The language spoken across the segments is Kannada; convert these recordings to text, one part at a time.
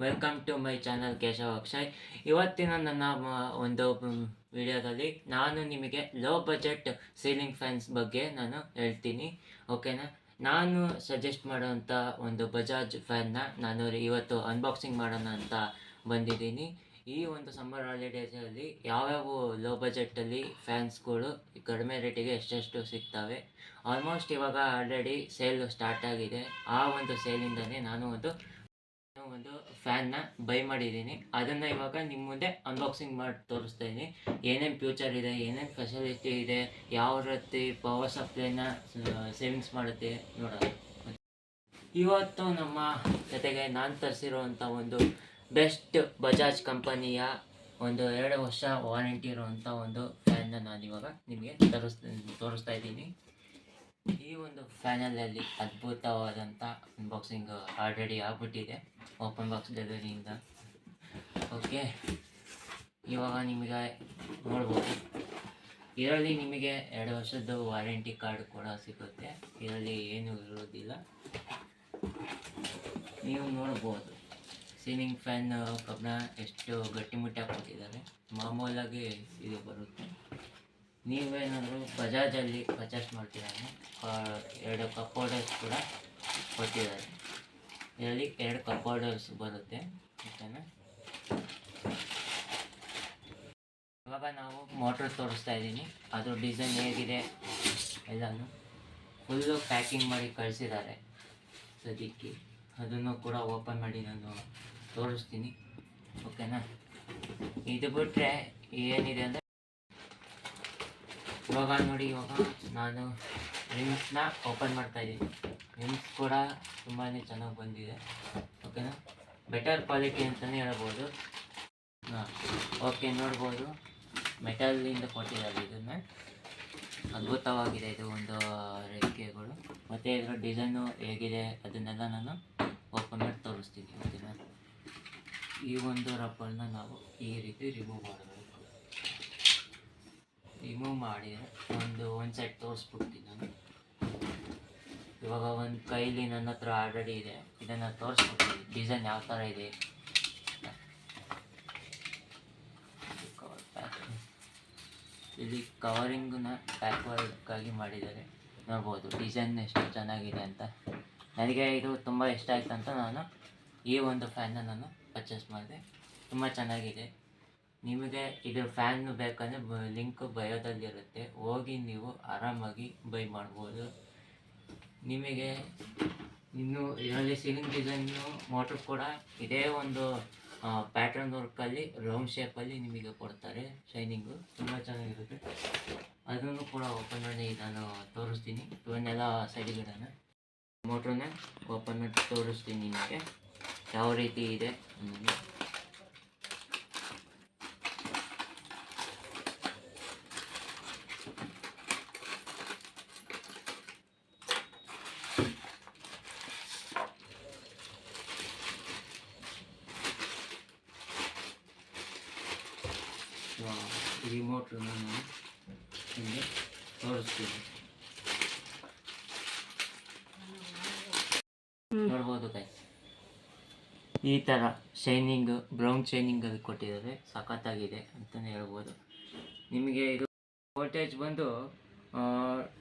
Welcome to my channel Keshav Akshay. ಇವತ್ತಿನ ನನ್ನ ಒಂದು ವಿಡಿಯೋದಲ್ಲಿ ನಾನು ನಿಮಗೆ ಲೋ ಬಜೆಟ್ ಸೀಲಿಂಗ್ ಫ್ಯಾನ್ಸ್ ಬಗ್ಗೆ ನಾನು ಹೇಳ್ತೀನಿ. ಓಕೆನಾ? ನಾನು ಸಜೆಸ್ಟ್ ಮಾಡೋಂಥ ಒಂದು ಬಜಾಜ್ ಫ್ಯಾನ್ನ ನಾನು ಇವತ್ತು ಅನ್ಬಾಕ್ಸಿಂಗ್ ಮಾಡೋಣ ಅಂತ ಬಂದಿದ್ದೀನಿ. ಈ ಒಂದು ಸಮ್ಮರ್ ಹಾಲಿಡೇಸಲ್ಲಿ ಯಾವ್ಯಾವ ಲೋ ಬಜೆಟಲ್ಲಿ ಫ್ಯಾನ್ಸ್ಗಳು ಕಡಿಮೆ ರೇಟಿಗೆ ಎಷ್ಟೆಷ್ಟು ಸಿಗ್ತವೆ. ಆಲ್ಮೋಸ್ಟ್ ಇವಾಗ ಆಲ್ರೆಡಿ ಸೇಲ್ ಸ್ಟಾರ್ಟ್ ಆಗಿದೆ. ಆ ಒಂದು ಸೇಲಿಂದನೇ ನಾನು ಒಂದು ಫ್ಯಾನ್ನ ಬೈ ಮಾಡಿದ್ದೀನಿ. ಅದನ್ನು ಇವಾಗ ನಿಮ್ಮ ಮುಂದೆ ಅನ್ಬಾಕ್ಸಿಂಗ್ ಮಾಡಿ ತೋರಿಸ್ತಾ ಇದ್ದೀನಿ. ಏನೇನು ಫ್ಯೂಚರ್ ಇದೆ, ಏನೇನು ಫೆಸಿಲಿಟಿ ಇದೆ, ಯಾವ ರೀತಿ ಪವರ್ ಸಪ್ಲೈನ ಸೇವಿಂಗ್ಸ್ ಮಾಡುತ್ತೆ ನೋಡೋಣ. ಇವತ್ತು ನಮ್ಮ ಜೊತೆಗೆ ನಾನು ತರಿಸಿರುವಂಥ ಒಂದು ಬೆಸ್ಟ್ ಬಜಾಜ್ ಕಂಪನಿಯ ಒಂದು 2 ವರ್ಷ ವಾರಂಟಿ ಇರುವಂಥ ಒಂದು ಫ್ಯಾನ್ನ ನಾನಿವಾಗ ನಿಮಗೆ ತೋರಿಸ್ತಾ ಇದ್ದೀನಿ. ಈ ಒಂದು ಫ್ಯಾನಲಲ್ಲಿ ಅದ್ಭುತವಾದಂಥ ಅನ್ಬಾಕ್ಸಿಂಗ್ ಆಲ್ರೆಡಿ ಆಗ್ಬಿಟ್ಟಿದೆ ಓಪನ್ ಬಾಕ್ಸ್ ಡೆಲಿವರಿಯಿಂದ. ಓಕೆ, ಇವಾಗ ನಿಮಗೆ ನೋಡ್ಬೋದು, ಇದರಲ್ಲಿ ನಿಮಗೆ 2 ವರ್ಷದ ವಾರಂಟಿ ಕಾರ್ಡ್ ಕೂಡ ಸಿಗುತ್ತೆ. ಇದರಲ್ಲಿ ಏನೂ ಇರೋದಿಲ್ಲ. ನೀವು ನೋಡ್ಬೋದು ಸೀಲಿಂಗ್ ಫ್ಯಾನ್ ಕಬ್ಬಣ ಎಷ್ಟು ಗಟ್ಟಿಮುಟ್ಟಾಗಿ ಕೊಟ್ಟಿದ್ದಾರೆ. ಮಾಮೂಲಾಗಿ ಇದು ಬರುತ್ತೆ. ನೀವೇನಾದರೂ ಬಜಾಜಲ್ಲಿ ಪರ್ಚೇಸ್ ಮಾಡ್ತಿದ್ದಾರೆ 2 ಕಪ್ ಹೋಲ್ಡರ್ಸ್ ಕೂಡ ಕೊಟ್ಟಿದ್ದಾರೆ. ಇದರಲ್ಲಿ 2 ಕಪ್ ಹೋಲ್ಡರ್ಸ್ ಬರುತ್ತೆ. ಓಕೆನಾ? ಇವಾಗ ನಾವು ಮೋಟ್ರ್ ತೋರಿಸ್ತಾ ಇದ್ದೀನಿ. ಅದು ಡಿಸೈನ್ ಹೇಗಿದೆ ಎಲ್ಲನೂ ಫುಲ್ಲು ಪ್ಯಾಕಿಂಗ್ ಮಾಡಿ ಕಳಿಸಿದ್ದಾರೆ ಸದ್ಯಕ್ಕೆ. ಅದನ್ನು ಕೂಡ ಓಪನ್ ಮಾಡಿ ನಾನು ತೋರಿಸ್ತೀನಿ. ಓಕೆನಾ? ಇದು ಬಿಟ್ಟರೆ ಏನಿದೆ ಅಂದರೆ ಇವಾಗ ನೋಡಿ, ಇವಾಗ ನಾನು ರಿಮ್ಸ್ನ ಓಪನ್ ಮಾಡ್ತಾಯಿದ್ದೀನಿ. ರಿಮ್ಸ್ ಕೂಡ ತುಂಬಾ ಚೆನ್ನಾಗಿ ಬಂದಿದೆ. ಓಕೆನಾ? ಬೆಟರ್ ಕ್ವಾಲಿಟಿ ಅಂತಲೇ ಹೇಳ್ಬೋದು. ಓಕೆ, ನೋಡ್ಬೋದು ಮೆಟಲಿಂದ ಕೊಟ್ಟಿದ್ದಾರೆ. ಇದನ್ನು ಅದ್ಭುತವಾಗಿದೆ ಇದು ಒಂದು ರೆಕ್ಕೆಗಳು. ಮತ್ತು ಇದರ ಡಿಸೈನು ಹೇಗಿದೆ ಅದನ್ನೆಲ್ಲ ನಾನು ಓಪನ್ ಮಾಡಿ ತೋರಿಸ್ತೀನಿ. ಓಕೆನಾ? ಈ ಒಂದು ರಬ್ಬರ್ನ ನಾವು ಈ ರೀತಿ ರಿಮೂವ್ ಮಾಡಬೇಕು. ರಿಮೂವ್ ಮಾಡಿದರೆ ಒಂದು ಸೈಡ್ ತೋರಿಸ್ಬಿಡ್ತೀನಿ ನಾನು. ಇವಾಗ ಒಂದು ಕೈಲಿ ನನ್ನ ಹತ್ರ ಆಲ್ರೆಡಿ ಇದೆ. ಇದನ್ನು ತೋರಿಸ್ಬಿಡ್ತೀನಿ ಡಿಸೈನ್ ಯಾವ ಥರ ಇದೆ. ಇಲ್ಲಿ ಕವರಿಂಗನ್ನ ಬ್ಯಾಕ್ವರ್ಡ್ಗಾಗಿ ಮಾಡಿದ್ದಾರೆ. ನೋಡ್ಬೋದು ಡಿಸೈನ್ ಎಷ್ಟು ಚೆನ್ನಾಗಿದೆ ಅಂತ. ನನಗೆ ಇದು ತುಂಬ ಇಷ್ಟ ಆಯ್ತು ಅಂತ ನಾನು ಈ ಒಂದು ಫ್ಯಾನ್ನ ನಾನು ಪರ್ಚೇಸ್ ಮಾಡಿದೆ. ತುಂಬ ಚೆನ್ನಾಗಿದೆ. ನಿಮಗೆ ಇದು ಫ್ಯಾನ್ ಬೇಕಂದರೆ ಲಿಂಕ್ ಬಯೋದಲ್ಲಿರುತ್ತೆ, ಹೋಗಿ ನೀವು ಆರಾಮಾಗಿ ಬೈ ಮಾಡ್ಬೋದು. ನಿಮಗೆ ಇನ್ನು ಇದರಲ್ಲಿ ಸೀಲಿಂಗ್ ಡಿಸೈನು ಮೋಟ್ರ್ ಕೂಡ ಇದೇ ಒಂದು ಪ್ಯಾಟ್ರನ್ ವರ್ಕಲ್ಲಿ ರೌಂಡ್ ಶೇಪಲ್ಲಿ ನಿಮಗೆ ಕೊಡ್ತಾರೆ. ಶೈನಿಂಗು ತುಂಬ ಚೆನ್ನಾಗಿರುತ್ತೆ. ಅದನ್ನು ಕೂಡ ಓಪನ್ ಮಾಡಿ ನಾನು ತೋರಿಸ್ತೀನಿ. ಇವನ್ನೆಲ್ಲ ಸೈಡ್ಗಳನ್ನ ಮೋಟ್ರನ್ನ ಓಪನ್ ಮಾಡಿ ತೋರಿಸ್ತೀನಿ ನಿಮಗೆ ಯಾವ ರೀತಿ ಇದೆ ಅನ್ನೋದು. ರಿಮೋಟ್ರನ್ನ ನಾನು ನಿಮಗೆ ತೋರಿಸ್ತೀನಿ. ನೋಡ್ಬೋದು ಗೈಸ್, ಈ ಥರ ಶೈನಿಂಗ್ ಬ್ರೌನ್ ಶೈನಿಂಗಲ್ಲಿ ಕೊಟ್ಟಿದ್ದಾರೆ. ಸಖತ್ತಾಗಿದೆ ಅಂತಲೇ ಹೇಳ್ಬೋದು. ನಿಮಗೆ ಇದು ವೋಲ್ಟೇಜ್ ಬಂದು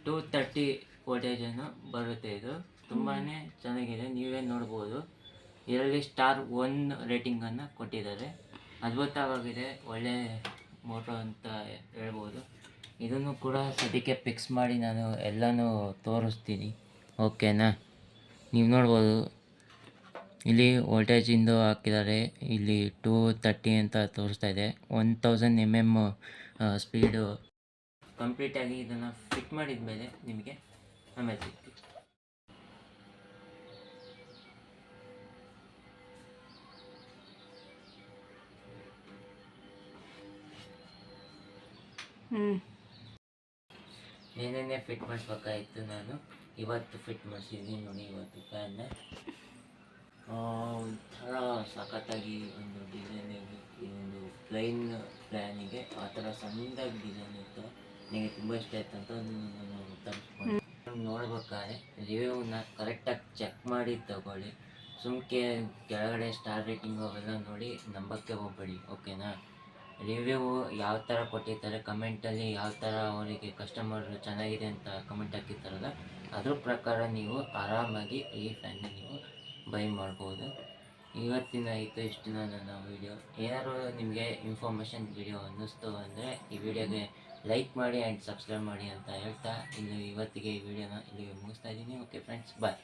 230 ವೋಲ್ಟೇಜನ್ನು ಬರುತ್ತೆ. ಇದು ತುಂಬಾ ಚೆನ್ನಾಗಿದೆ. ನೀವೇ ನೋಡ್ಬೋದು. ಇದರಲ್ಲಿ *1 ರೇಟಿಂಗನ್ನು ಕೊಟ್ಟಿದ್ದಾರೆ. ಅದ್ಭುತವಾಗಿದೆ, ಒಳ್ಳೆ ಮೋಟೋ ಅಂತ ಹೇಳ್ಬೋದು. ಇದನ್ನು ಕೂಡ ಸದ್ಯಕ್ಕೆ ಫಿಕ್ಸ್ ಮಾಡಿ ನಾನು ಎಲ್ಲನೂ ತೋರಿಸ್ತೀನಿ. ಓಕೆನಾ? ನೀವು ನೋಡ್ಬೋದು ಇಲ್ಲಿ ವೋಲ್ಟೇಜಿಂದು ಹಾಕಿದ್ದಾರೆ. ಇಲ್ಲಿ 230 ಅಂತ ತೋರಿಸ್ತಾ ಇದೆ. 1000 mm ಸ್ಪೀಡು. ಕಂಪ್ಲೀಟಾಗಿ ಇದನ್ನು ಫಿಟ್ ಮಾಡಿದ ಮೇಲೆ ನಿಮಗೆ ಆಮೇಲೆ ಸಿಗ್ತೀವಿ. ಏನೇನೇ ಫಿಟ್ ಮಾಡಿಸ್ಬೇಕಾಯಿತು ನಾನು ಇವತ್ತು ಫಿಟ್ ಮಾಡಿಸಿದ್ದೀನಿ ನೋಡಿ. ಇವತ್ತು ಫ್ಯಾನ್ನ ಒಂಥರ ಸಖತ್ತಾಗಿ ಒಂದು ಡಿಸೈನಿಗೆ, ಈ ಒಂದು ಪ್ಲೈನ್ ಫ್ಯಾನಿಗೆ ಆ ಥರ ಸಣ್ಣದಾಗಿ ಡಿಸೈನ್ ಇತ್ತು. ನನಗೆ ತುಂಬ ಇಷ್ಟ ಆಯ್ತು ಅಂತ ನಾನು ತರಿಸ್ಕೊಂಡು ನೋಡ್ಬೇಕಾದ್ರೆ ರಿವ್ಯೂನ ಕರೆಕ್ಟಾಗಿ ಚೆಕ್ ಮಾಡಿ ತಗೊಳ್ಳಿ. ಸುಮ್ಕೆ ಕೆಳಗಡೆ ಸ್ಟಾರ್ ರೇಟಿಂಗು ಅವೆಲ್ಲ ನೋಡಿ ನಂಬಕ್ಕೆ ಹೋಗ್ಬೇಡಿ, ಓಕೆನಾ. ರಿವ್ಯೂ ಯಾವ ಥರ ಕೊಟ್ಟಿರ್ತಾರೆ, ಕಮೆಂಟಲ್ಲಿ ಯಾವ ಥರ ಅವರಿಗೆ ಕಸ್ಟಮರ್ ಚೆನ್ನಾಗಿದೆ ಅಂತ ಕಮೆಂಟ್ ಹಾಕಿರ್ತಾರಲ್ಲ, ಅದ್ರ ಪ್ರಕಾರ ನೀವು ಆರಾಮಾಗಿ ಈ ಫ್ಯಾನ್ನ ನೀವು ಬೈ ಮಾಡ್ಬೋದು. ಇವತ್ತಿನ ಇಷ್ಟು ನನ್ನ ವೀಡಿಯೋ ಏನಾದರೂ ನಿಮಗೆ ಇನ್ಫಾರ್ಮೇಷನ್ ವೀಡಿಯೋ ಅನ್ನಿಸ್ತು ಅಂದರೆ ಈ ವಿಡಿಯೋಗೆ ಲೈಕ್ ಮಾಡಿ ಆ್ಯಂಡ್ ಸಬ್ಸ್ಕ್ರೈಬ್ ಮಾಡಿ ಅಂತ ಹೇಳ್ತಾ ಇವತ್ತಿಗೆ ಈ ವಿಡಿಯೋನ ಇಲ್ಲಿಗೆ ಮುಗಿಸ್ತಾ ಇದ್ದೀನಿ. ಓಕೆ ಫ್ರೆಂಡ್ಸ್, ಬಾಯ್.